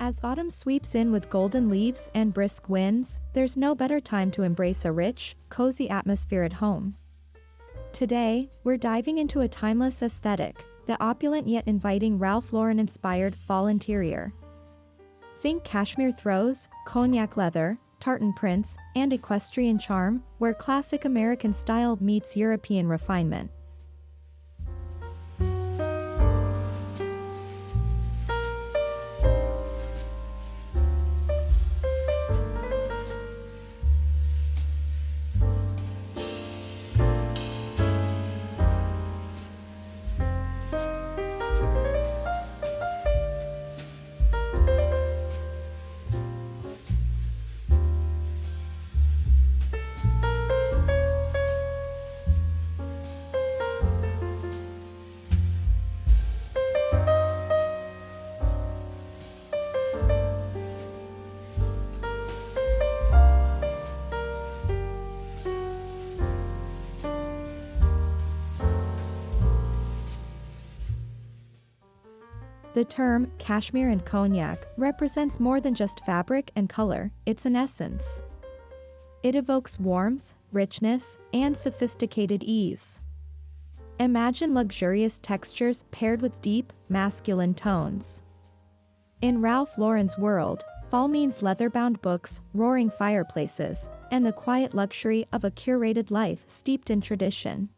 As autumn sweeps in with golden leaves and brisk winds, there's no better time to embrace a rich, cozy atmosphere at home. Today, we're diving into a timeless aesthetic, the opulent yet inviting Ralph Lauren-inspired fall interior. Think cashmere throws, cognac leather, tartan prints, and equestrian charm, where classic American style meets European refinement. The term cashmere and cognac represents more than just fabric and color, it's an essence. It evokes warmth, richness, and sophisticated ease. Imagine luxurious textures paired with deep, masculine tones. In Ralph Lauren's world, fall means leather-bound books, roaring fireplaces, and the quiet luxury of a curated life steeped in tradition.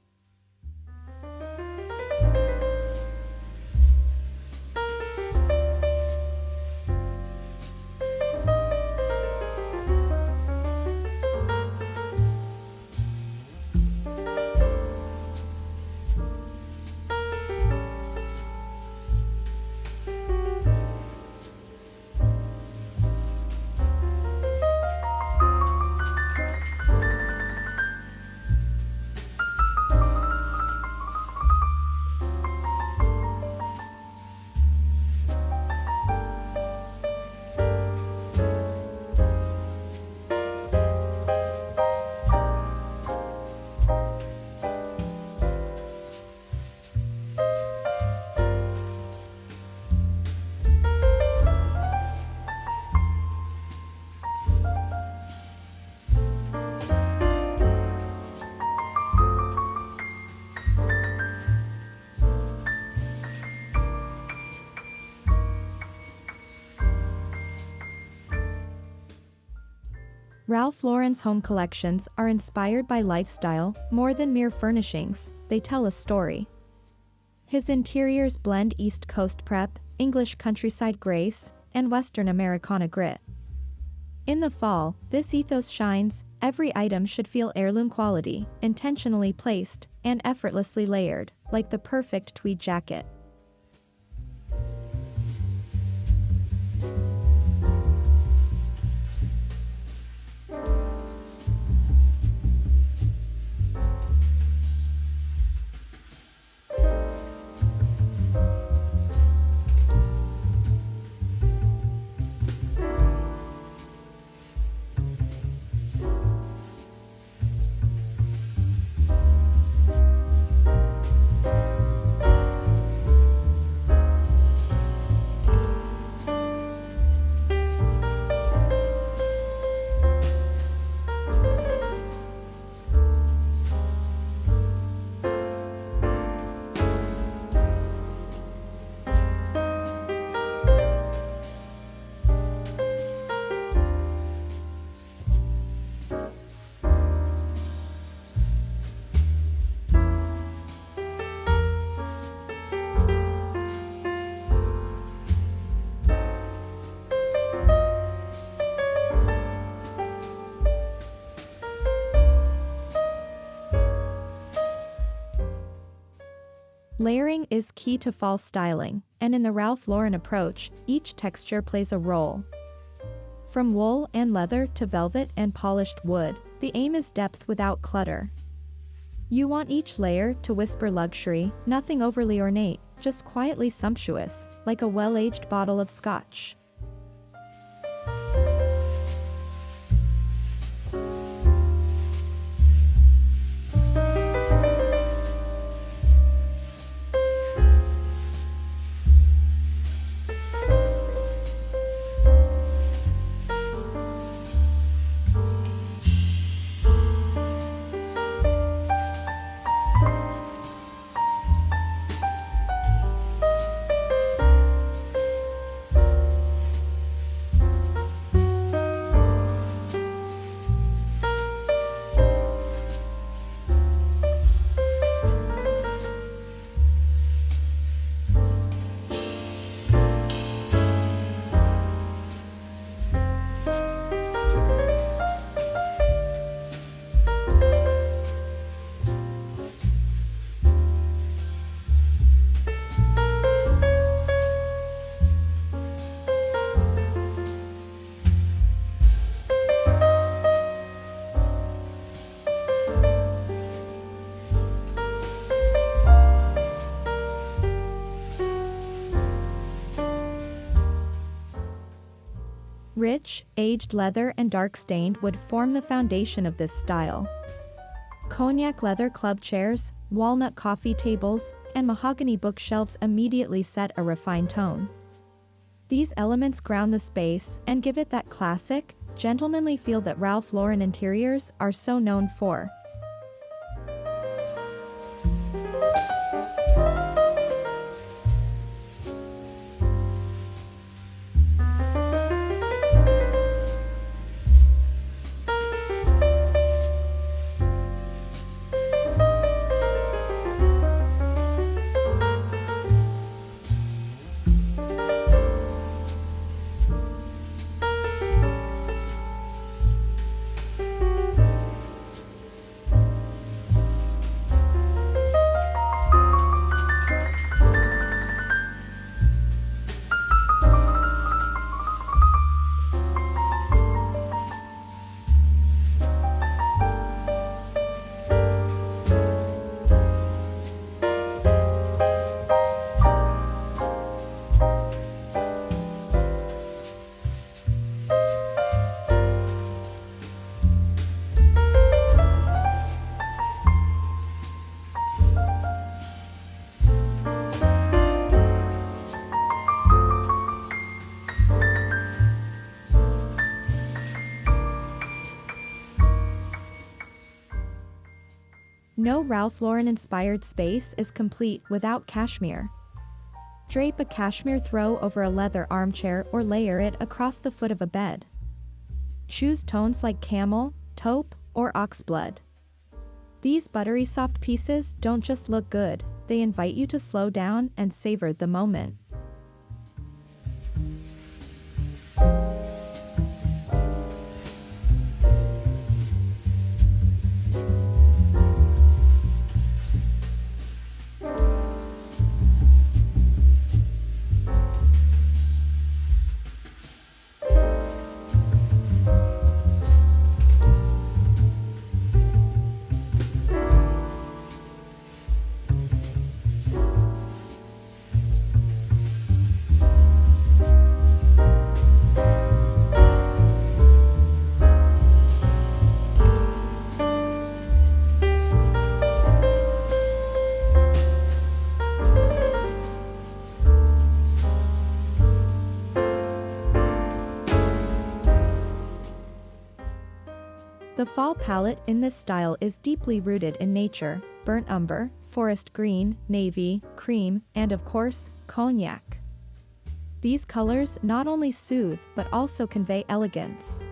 Ralph Lauren's home collections are inspired by lifestyle, more than mere furnishings, they tell a story. His interiors blend East Coast prep, English countryside grace, and Western Americana grit. In the fall, this ethos shines, every item should feel heirloom quality, intentionally placed, and effortlessly layered, like the perfect tweed jacket. Layering is key to fall styling, and in the Ralph Lauren approach, each texture plays a role. From wool and leather to velvet and polished wood, the aim is depth without clutter. You want each layer to whisper luxury, nothing overly ornate, just quietly sumptuous, like a well-aged bottle of scotch. Rich, aged leather and dark stained wood form the foundation of this style. Cognac leather club chairs, walnut coffee tables, and mahogany bookshelves immediately set a refined tone. These elements ground the space and give it that classic, gentlemanly feel that Ralph Lauren interiors are so known for. No Ralph Lauren-inspired space is complete without cashmere. Drape a cashmere throw over a leather armchair or layer it across the foot of a bed. Choose tones like camel, taupe, or oxblood. These buttery soft pieces don't just look good, they invite you to slow down and savor the moment. The fall palette in this style is deeply rooted in nature: burnt umber, forest green, navy, cream, and of course, cognac. These colors not only soothe but also convey elegance.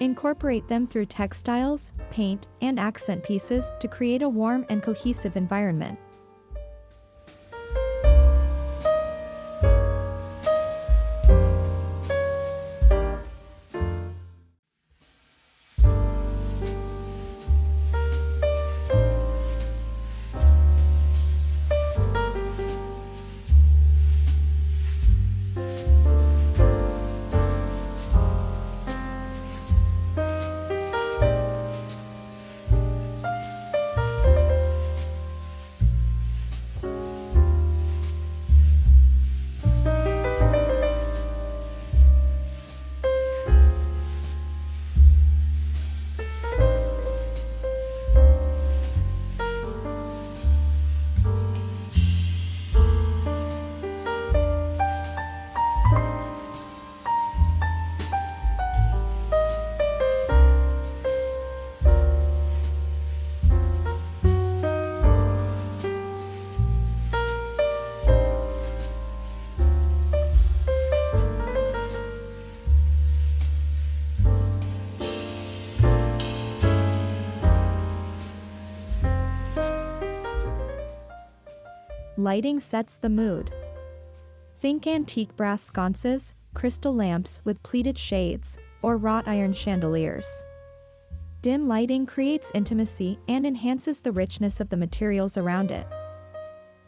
Incorporate them through textiles, paint, and accent pieces to create a warm and cohesive environment. Lighting sets the mood. Think antique brass sconces, crystal lamps with pleated shades, or wrought iron chandeliers. Dim lighting creates intimacy and enhances the richness of the materials around it.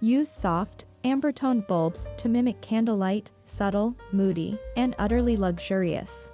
Use soft, amber-toned bulbs to mimic candlelight, subtle, moody, and utterly luxurious.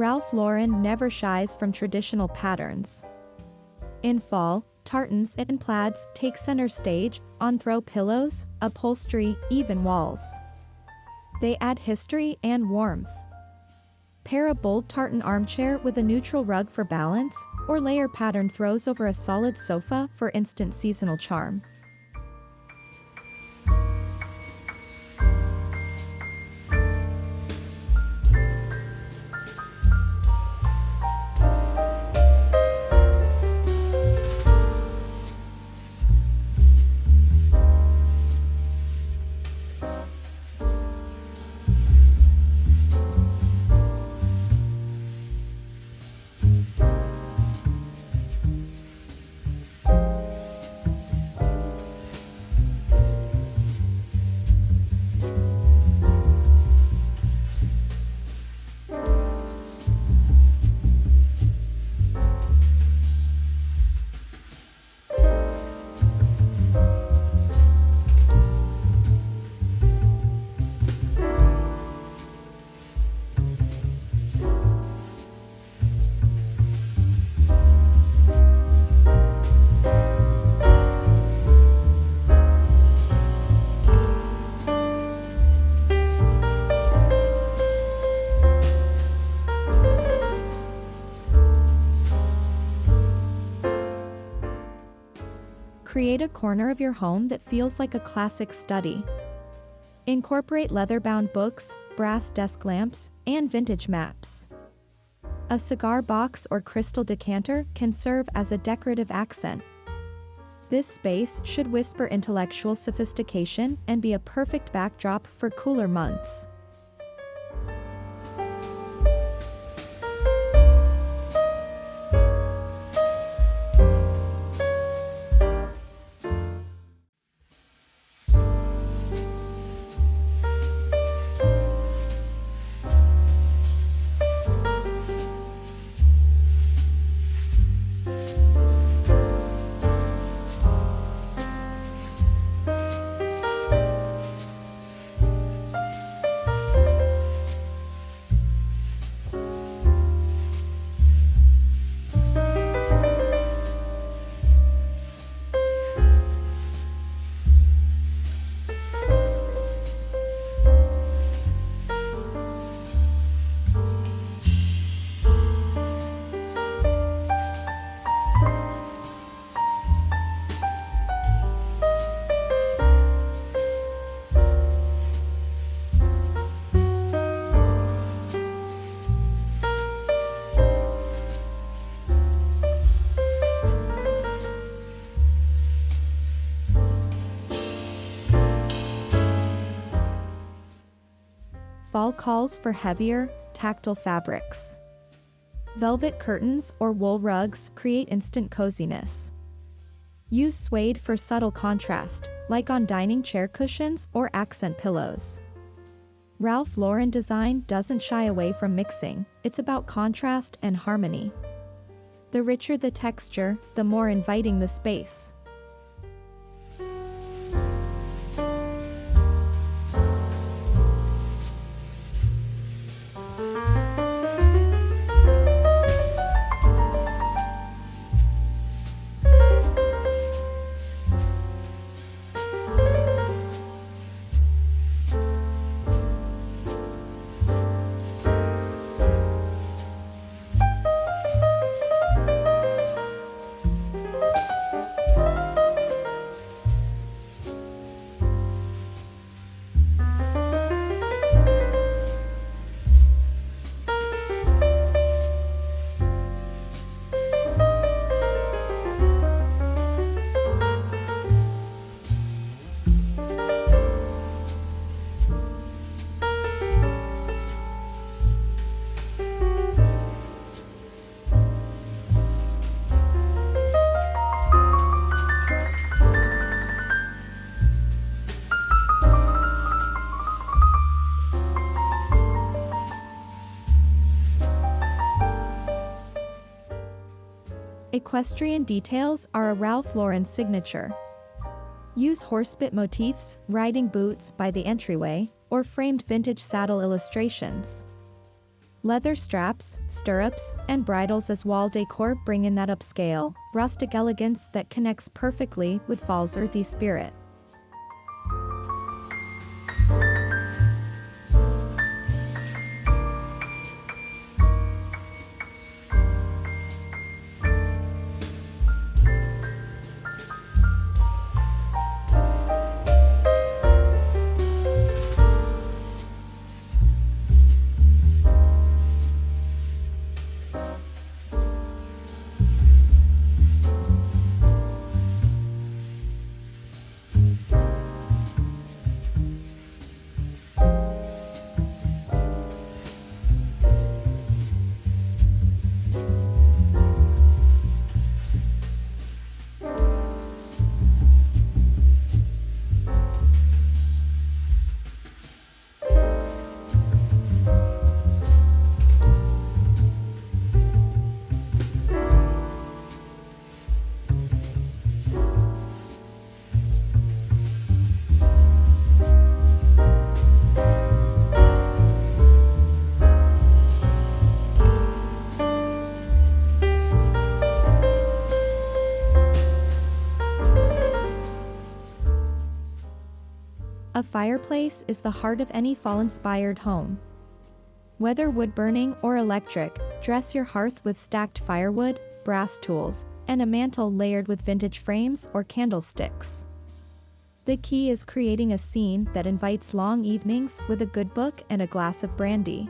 Ralph Lauren never shies from traditional patterns. In fall, tartans and plaids take center stage on throw pillows, upholstery, even walls. They add history and warmth. Pair a bold tartan armchair with a neutral rug for balance, or layer pattern throws over a solid sofa for instant seasonal charm. Create a corner of your home that feels like a classic study. Incorporate leather-bound books, brass desk lamps, and vintage maps. A cigar box or crystal decanter can serve as a decorative accent. This space should whisper intellectual sophistication and be a perfect backdrop for cooler months. Fall calls for heavier, tactile fabrics. Velvet curtains or wool rugs create instant coziness. Use suede for subtle contrast, like on dining chair cushions or accent pillows. Ralph Lauren design doesn't shy away from mixing, it's about contrast and harmony. The richer the texture, the more inviting the space. Equestrian details are a Ralph Lauren signature. Use horsebit motifs, riding boots by the entryway, or framed vintage saddle illustrations. Leather straps, stirrups, and bridles as wall decor bring in that upscale, rustic elegance that connects perfectly with fall's earthy spirit. A fireplace is the heart of any fall-inspired home. Whether wood-burning or electric, dress your hearth with stacked firewood, brass tools, and a mantel layered with vintage frames or candlesticks. The key is creating a scene that invites long evenings with a good book and a glass of brandy.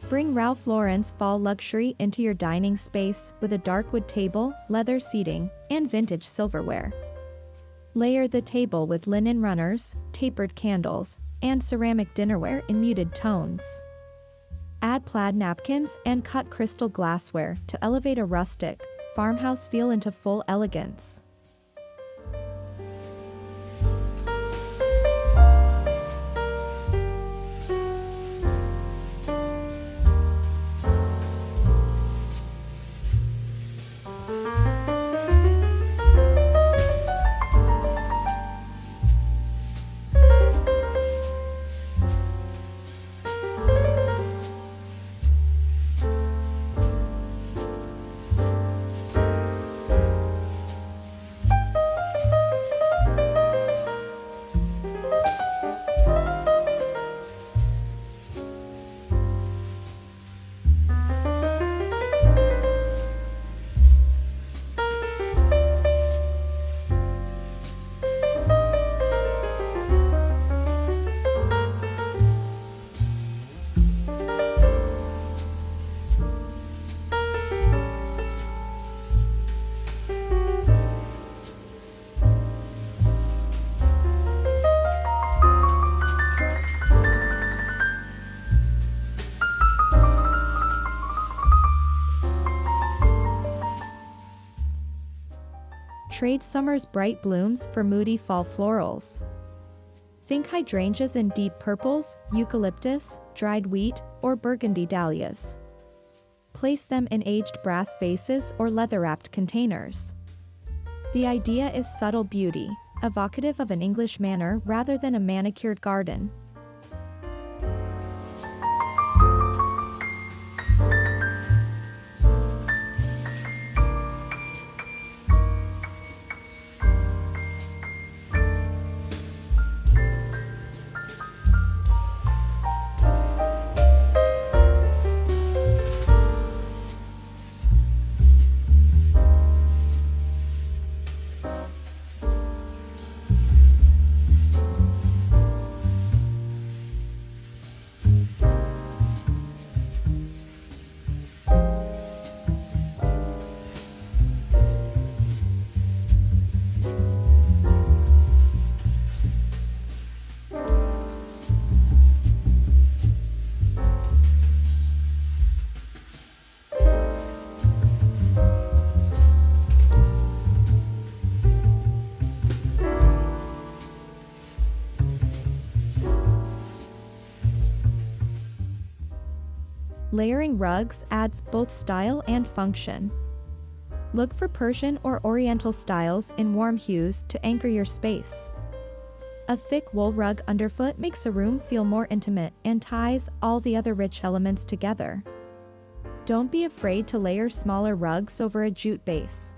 Bring Ralph Lauren's fall luxury into your dining space with a dark wood table, leather seating, and vintage silverware. Layer the table with linen runners, tapered candles, and ceramic dinnerware in muted tones. Add plaid napkins and cut crystal glassware to elevate a rustic, farmhouse feel into full elegance. Trade summer's bright blooms for moody fall florals. Think hydrangeas in deep purples, eucalyptus, dried wheat, or burgundy dahlias. Place them in aged brass vases or leather-wrapped containers. The idea is subtle beauty, evocative of an English manor rather than a manicured garden. Layering rugs adds both style and function. Look for Persian or Oriental styles in warm hues to anchor your space. A thick wool rug underfoot makes a room feel more intimate and ties all the other rich elements together. Don't be afraid to layer smaller rugs over a jute base.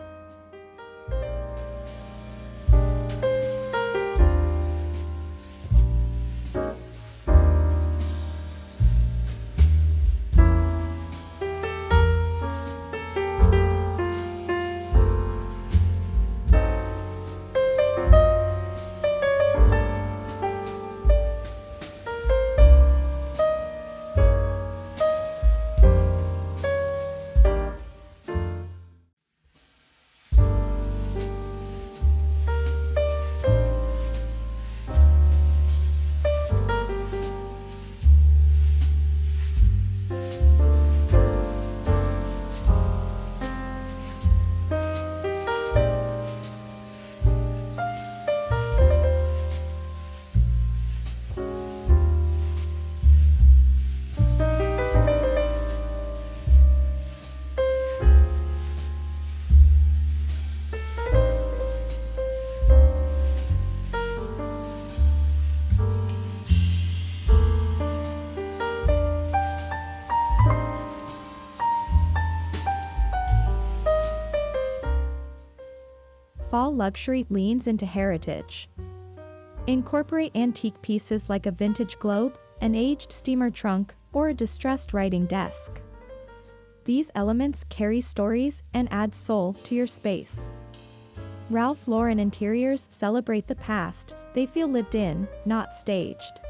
Fall luxury leans into heritage. Incorporate antique pieces like a vintage globe, an aged steamer trunk, or a distressed writing desk. These elements carry stories and add soul to your space. Ralph Lauren interiors celebrate the past, they feel lived in, not staged.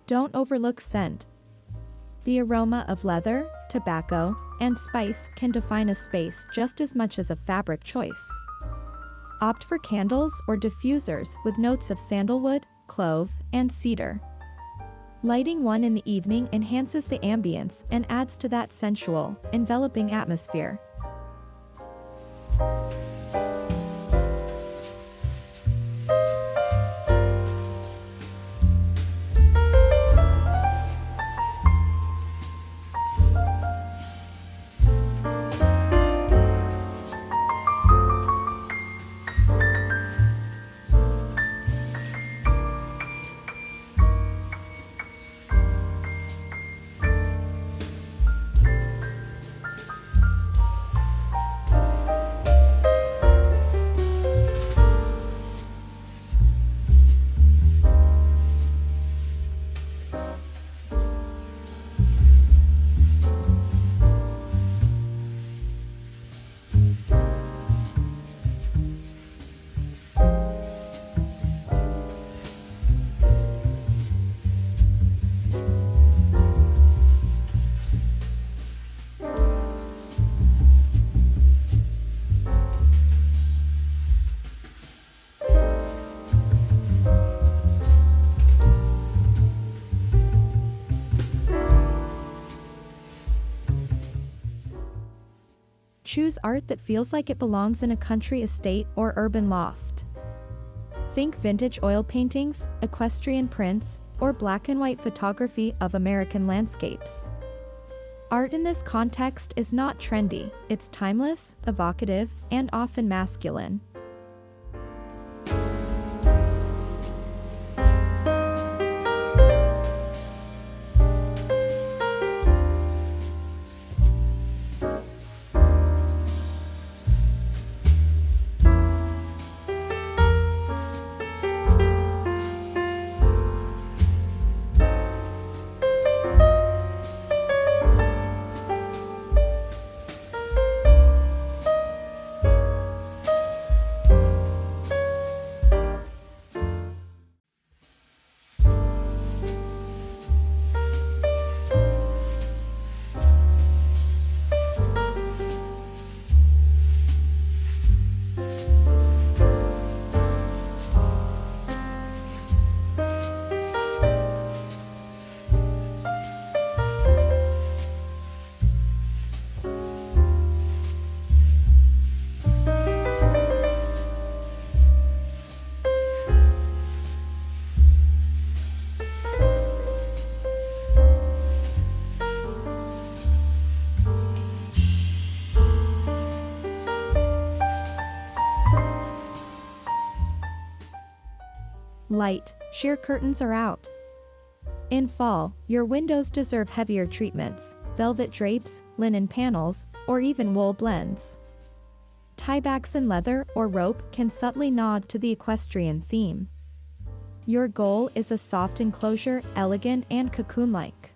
Don't overlook scent. The aroma of leather, tobacco, and spice can define a space just as much as a fabric choice. Opt for candles or diffusers with notes of sandalwood, clove, and cedar. Lighting one in the evening enhances the ambience and adds to that sensual, enveloping atmosphere. Choose art that feels like it belongs in a country estate or urban loft. Think vintage oil paintings, equestrian prints, or black and white photography of American landscapes. Art in this context is not trendy, it's timeless, evocative, and often masculine. Light, sheer curtains are out. In fall, your windows deserve heavier treatments, velvet drapes, linen panels, or even wool blends. Tiebacks in leather or rope can subtly nod to the equestrian theme. Your goal is a soft enclosure, elegant and cocoon-like.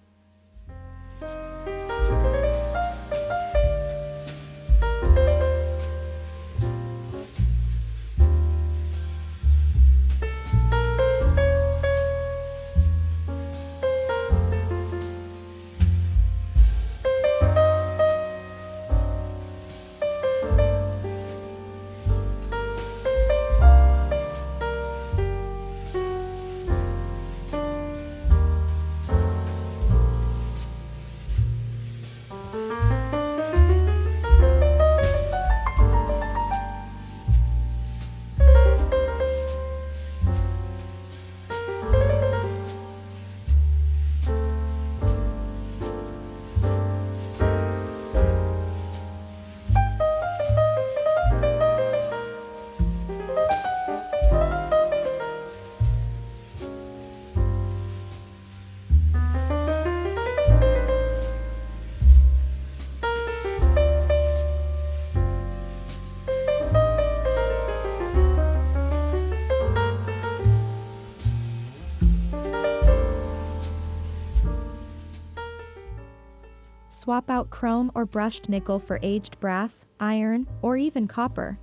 Swap out chrome or brushed nickel for aged brass, iron, or even copper.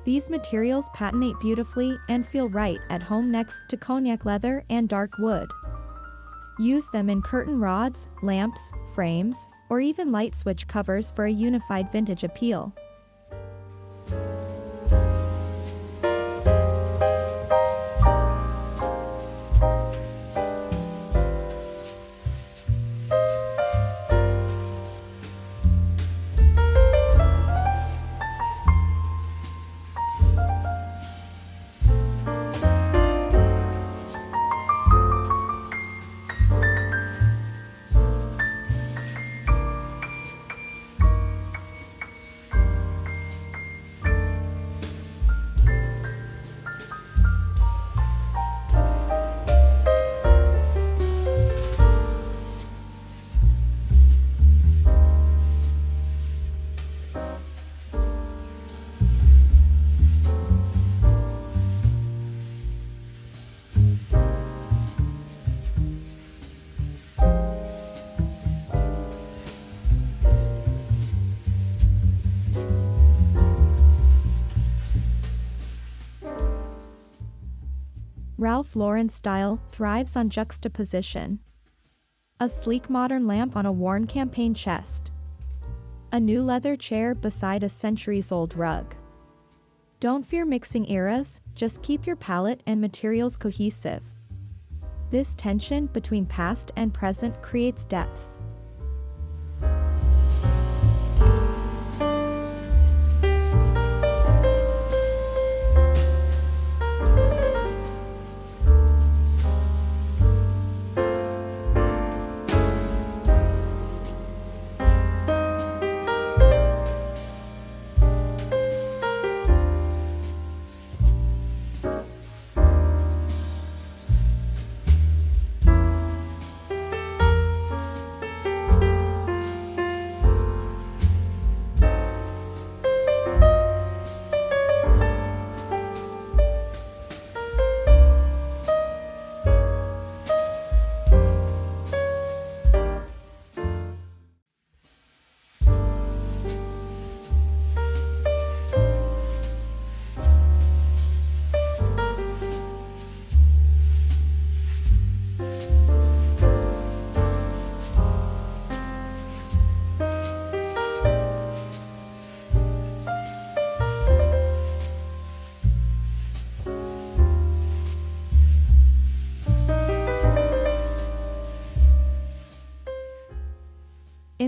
These materials patinate beautifully and feel right at home next to cognac leather and dark wood. Use them in curtain rods, lamps, frames, or even light switch covers for a unified vintage appeal. Ralph Lauren's style thrives on juxtaposition. A sleek modern lamp on a worn campaign chest. A new leather chair beside a centuries-old rug. Don't fear mixing eras, just keep your palette and materials cohesive. This tension between past and present creates depth.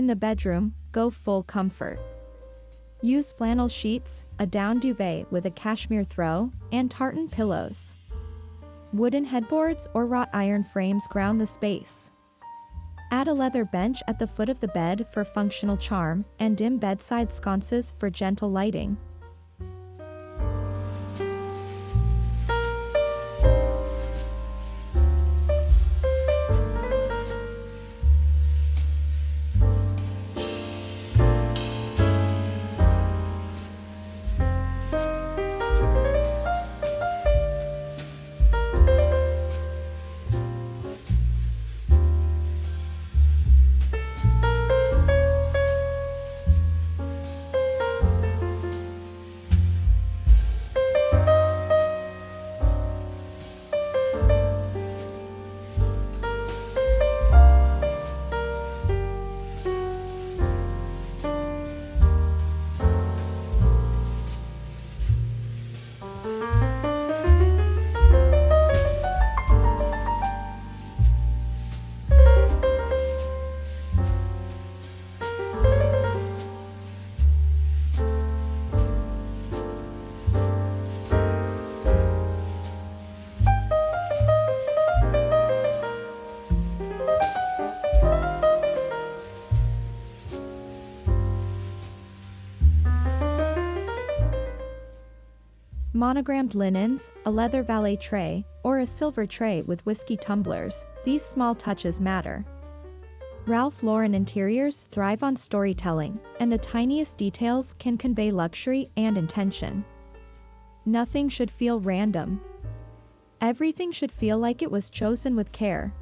in the bedroom, go full comfort. Use flannel sheets, a down duvet with a cashmere throw, and tartan pillows. Wooden headboards or wrought iron frames ground the space. Add a leather bench at the foot of the bed for functional charm, and dim bedside sconces for gentle lighting. Monogrammed linens, a leather valet tray, or a silver tray with whiskey tumblers, these small touches matter. Ralph Lauren interiors thrive on storytelling, and the tiniest details can convey luxury and intention. Nothing should feel random. Everything should feel like it was chosen with care.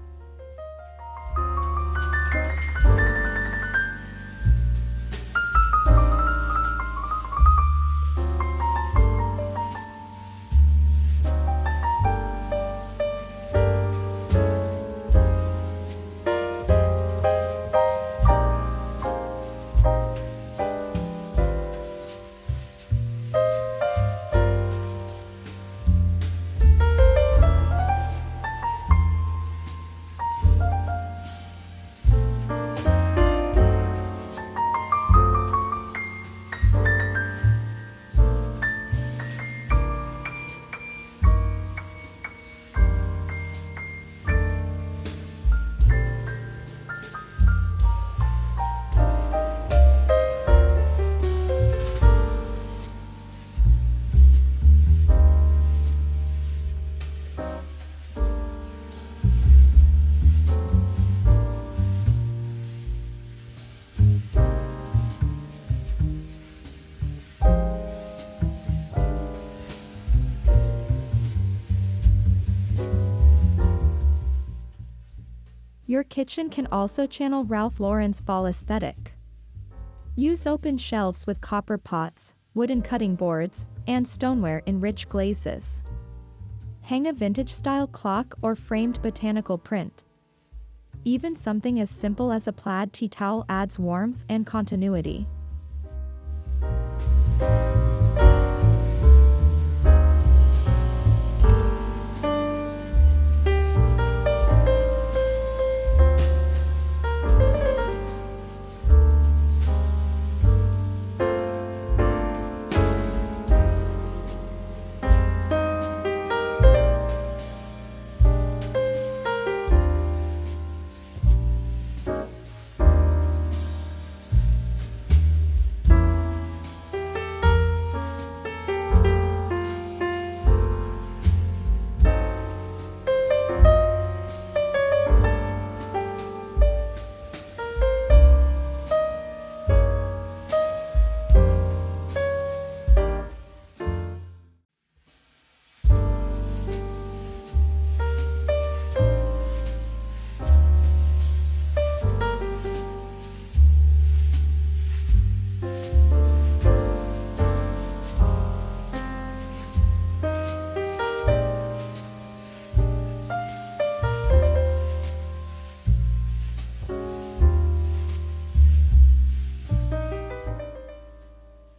Your kitchen can also channel Ralph Lauren's fall aesthetic. Use open shelves with copper pots, wooden cutting boards, and stoneware in rich glazes. Hang a vintage-style clock or framed botanical print. Even something as simple as a plaid tea towel adds warmth and continuity.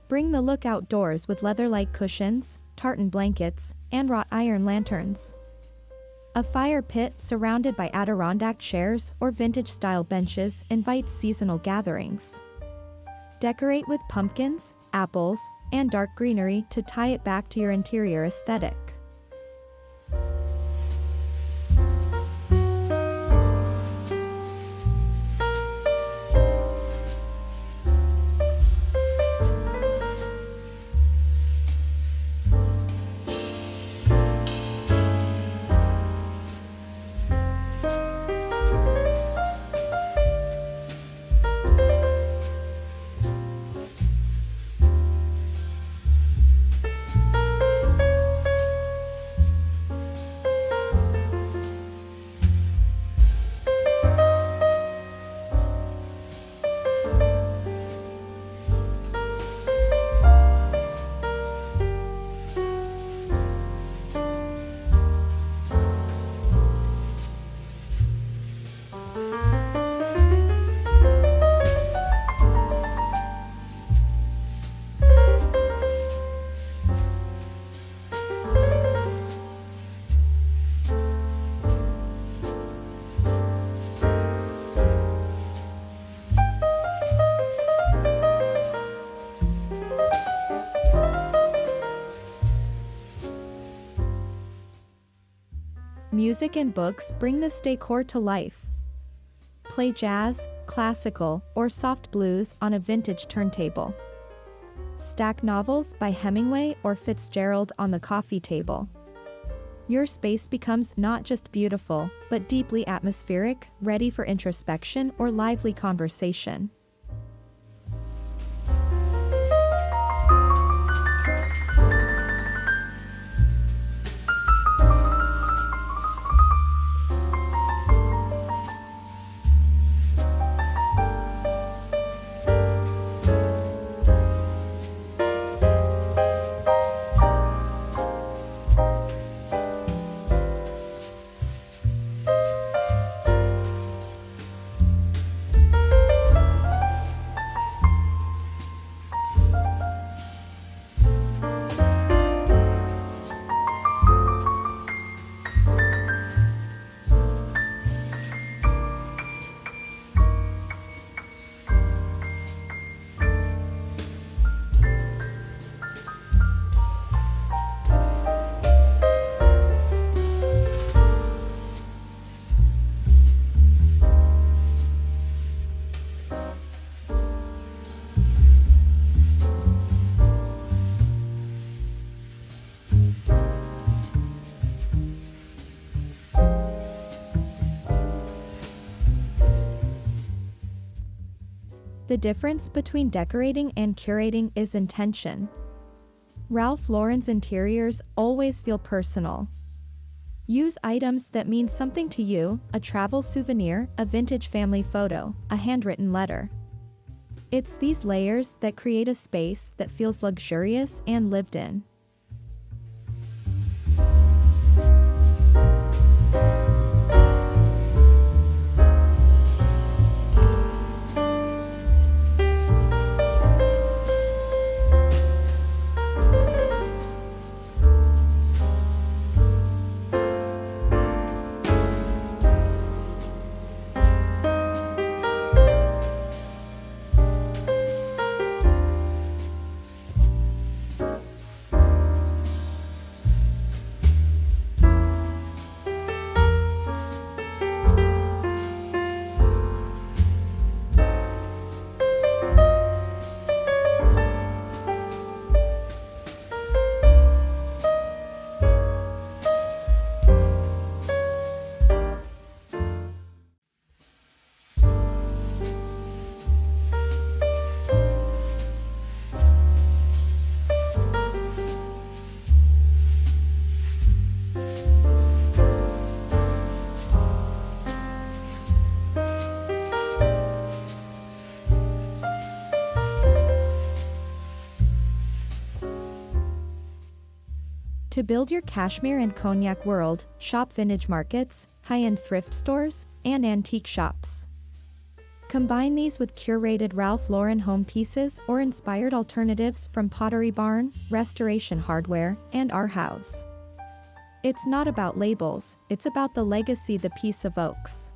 Bring the look outdoors with leather-like cushions, tartan blankets, and wrought iron lanterns. A fire pit surrounded by Adirondack chairs or vintage-style benches invites seasonal gatherings. Decorate with pumpkins, apples, and dark greenery to tie it back to your interior aesthetic. Music and books bring this decor to life. Play jazz, classical, or soft blues on a vintage turntable. Stack novels by Hemingway or Fitzgerald on the coffee table. Your space becomes not just beautiful, but deeply atmospheric, ready for introspection or lively conversation. The difference between decorating and curating is intention. Ralph Lauren's interiors always feel personal. Use items that mean something to you, a travel souvenir, a vintage family photo, a handwritten letter. It's these layers that create a space that feels luxurious and lived in. To build your cashmere and cognac world, shop vintage markets, high-end thrift stores, and antique shops. Combine these with curated Ralph Lauren home pieces or inspired alternatives from Pottery Barn, Restoration Hardware, and Our House. It's not about labels, it's about the legacy the piece evokes.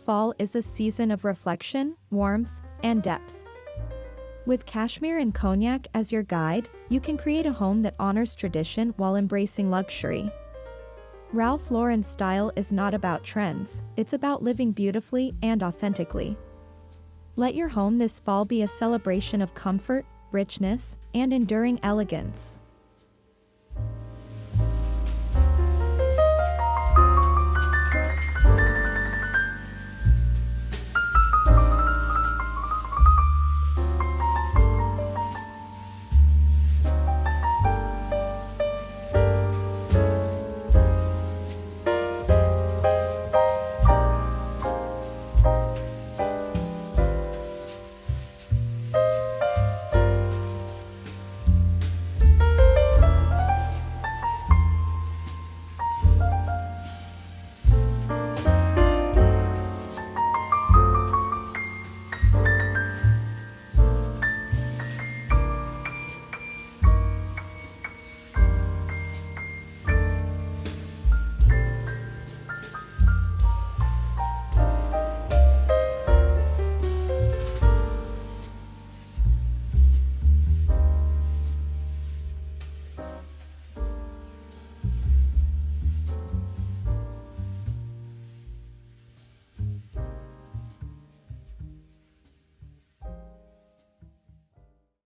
Fall is a season of reflection, warmth, and depth. With Cashmere and Cognac as your guide, you can create a home that honors tradition while embracing luxury. Ralph Lauren's style is not about trends, it's about living beautifully and authentically. Let your home this fall be a celebration of comfort, richness, and enduring elegance.